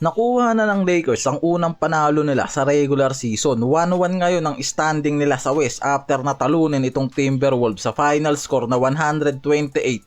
Nakuha na ng Lakers ang unang panalo nila sa regular season. 1-1 ngayon ang standing nila sa West after natalunin itong Timberwolves sa final score na 128-110.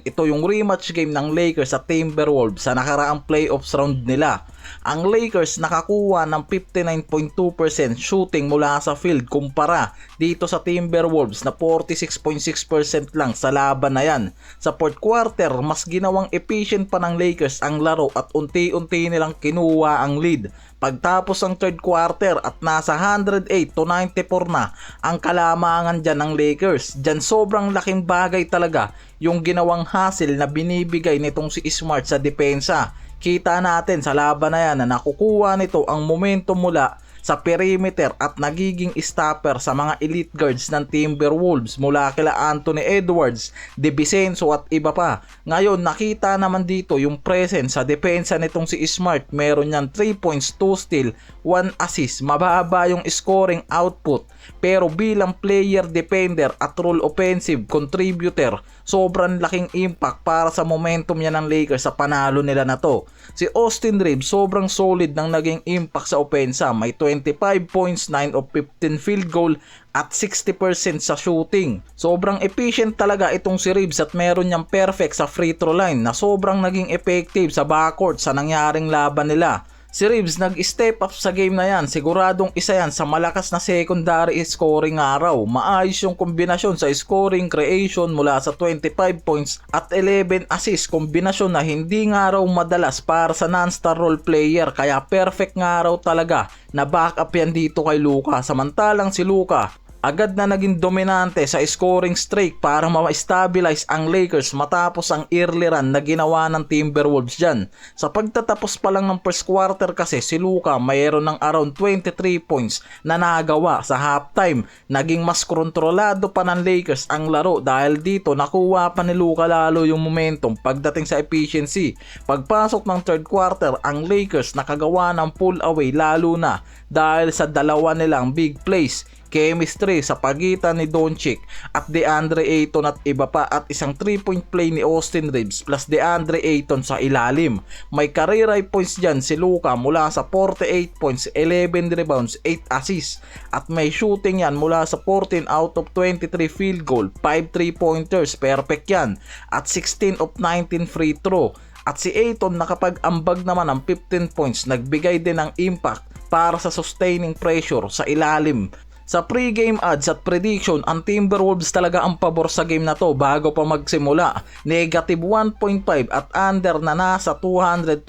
Ito yung rematch game ng Lakers sa Timberwolves sa nakaraang playoffs round nila. Ang Lakers nakakuha ng 59.2% shooting mula sa field kumpara dito sa Timberwolves na 46.6% lang sa laban na yan. Sa fourth quarter, mas ginawang efficient pa ng Lakers ang laro at unti-unti nilang kinuha ang lead. Pagtapos ang third quarter at nasa 108-94 na ang kalamangan dyan ng Lakers. Dyan sobrang laking bagay talaga yung ginawang hustle na binibigay nitong si Smart sa depensa. Kita natin sa laban na yan na nakukuha nito ang momentum mula sa perimeter at nagiging stopper sa mga elite guards ng Timberwolves mula kila Anthony Edwards, DiVincenzo at iba pa. Ngayon nakita naman dito yung presence sa depensa nitong si Smart. Meron niyang 3 points, 2 steal, 1 assist. Mababa yung scoring output pero bilang player defender at role offensive contributor, sobrang laking impact para sa momentum niya ng Lakers sa panalo nila na to. Si Austin Reeves sobrang solid ng naging impact sa opensa. May 25 points, 9 of 15 field goal at 60% sa shooting. Sobrang efficient talaga itong si Reeves at meron niyang perfect sa free throw line na sobrang naging effective sa backcourt sa nangyaring laban nila. Si Reeves nag-step up sa game na yan. Siguradong isa yan sa malakas na secondary scoring araw. Maayos yung kombinasyon sa scoring creation mula sa 25 points at 11 assists. Kombinasyon na hindi nga raw madalas para sa non-star role player. Kaya perfect nga raw talaga na backup yan dito kay Luka. Samantalang si Luka agad na naging dominante sa scoring streak para ma-stabilize ang Lakers matapos ang early run na ginawa ng Timberwolves dyan. Sa pagtatapos pa lang ng first quarter kasi si Luka mayroon ng around 23 points na nagawa sa halftime. Naging mas kontrolado pa ng Lakers ang laro dahil dito nakuha pa ni Luka lalo yung momentum pagdating sa efficiency. Pagpasok ng third quarter, ang Lakers nakagawa ng pull away lalo na dahil sa dalawa nilang big plays. Chemistry sa pagitan ni Doncic at DeAndre Ayton at iba pa at isang 3-point play ni Austin Reeves plus DeAndre Ayton sa ilalim. May career high points dyan si Luka mula sa 48 points, 11 rebounds, 8 assists at may shooting yan mula sa 14 out of 23 field goal, 5 3-pointers, perfect yan at 16 of 19 free throw. At si Ayton nakapag-ambag naman ng 15 points, nagbigay din ng impact para sa sustaining pressure sa ilalim. Sa pre-game odds at prediction, ang Timberwolves talaga ang pabor sa game na to bago pa magsimula. Negative 1.5 at under na nasa 225.5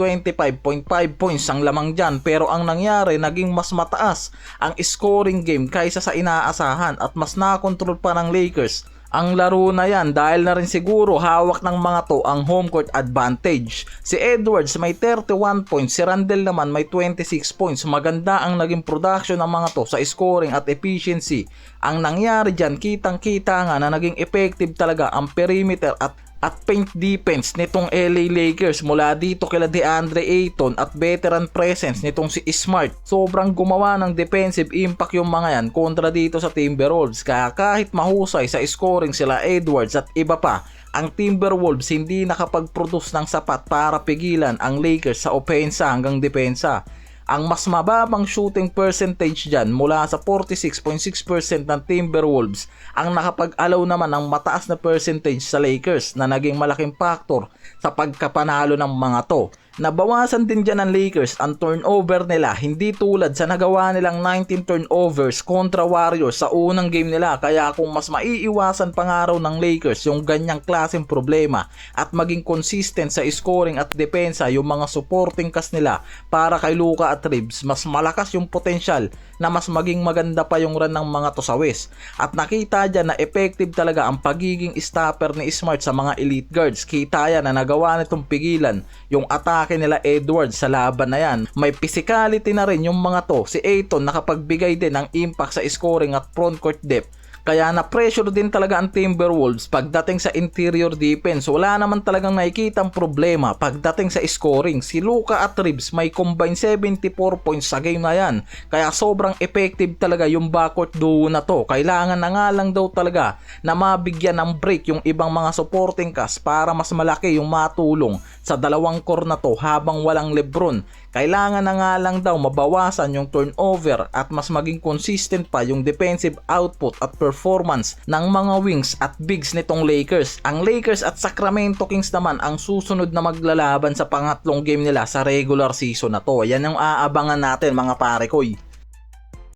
points ang lamang dyan. Pero ang nangyari, naging mas mataas ang scoring game kaysa sa inaasahan at mas nakontrol pa ng Lakers ang laro na yan dahil na rin siguro hawak ng mga to ang home court advantage. Si Edwards may 31 points, si Randle naman may 26 points. Maganda ang naging production ng mga to sa scoring at efficiency. Ang nangyari dyan, kitang-kita nga na naging effective talaga ang perimeter at paint defense nitong LA Lakers mula dito kila DeAndre Ayton at veteran presence nitong si Smart. Sobrang gumawa ng defensive impact yung mga yan kontra dito sa Timberwolves. Kaya kahit mahusay sa scoring sila Edwards at iba pa, ang Timberwolves hindi nakapag-produce ng sapat para pigilan ang Lakers sa opensa hanggang depensa. Ang mas mababang shooting percentage dyan mula sa 46.6% ng Timberwolves ang nakapag-allow naman ng mataas na percentage sa Lakers na naging malaking factor sa pagkapanalo ng mga to. Nabawasan din dyan ng Lakers ang turnover nila, hindi tulad sa nagawa nilang 19 turnovers kontra Warriors sa unang game nila. Kaya kung mas maiiwasan pa nga raw ng Lakers yung ganyang klaseng problema at maging consistent sa scoring at depensa yung mga supporting cast nila para kay Luka at Reeves, mas malakas yung potensyal na mas maging maganda pa yung run ng mga to sa West. At nakita dyan na effective talaga ang pagiging stopper ni Smart sa mga elite guards. Kita yan na nagawa nitong pigilan yung atake nila Edwards sa laban na yan. May physicality na rin yung mga to. Si Ayton nakapagbigay din ng impact sa scoring at frontcourt depth. Kaya na-pressure din talaga ang Timberwolves pagdating sa interior defense. Wala naman talagang nakikitang problema pagdating sa scoring. Si Luka at Reeves may combined 74 points sa game na yan. Kaya sobrang effective talaga yung backcourt duo na to. Kailangan na nga lang daw talaga na mabigyan ng break yung ibang mga supporting cast para mas malaki yung matulong sa dalawang core na to habang walang LeBron. Kailangan na nga lang daw mabawasan yung turnover at mas maging consistent pa yung defensive output at performance ng mga wings at bigs nitong Lakers. Ang Lakers at Sacramento Kings naman ang susunod na maglalaban sa pangatlong game nila sa regular season na to. Yan yung aabangan natin mga pare koy.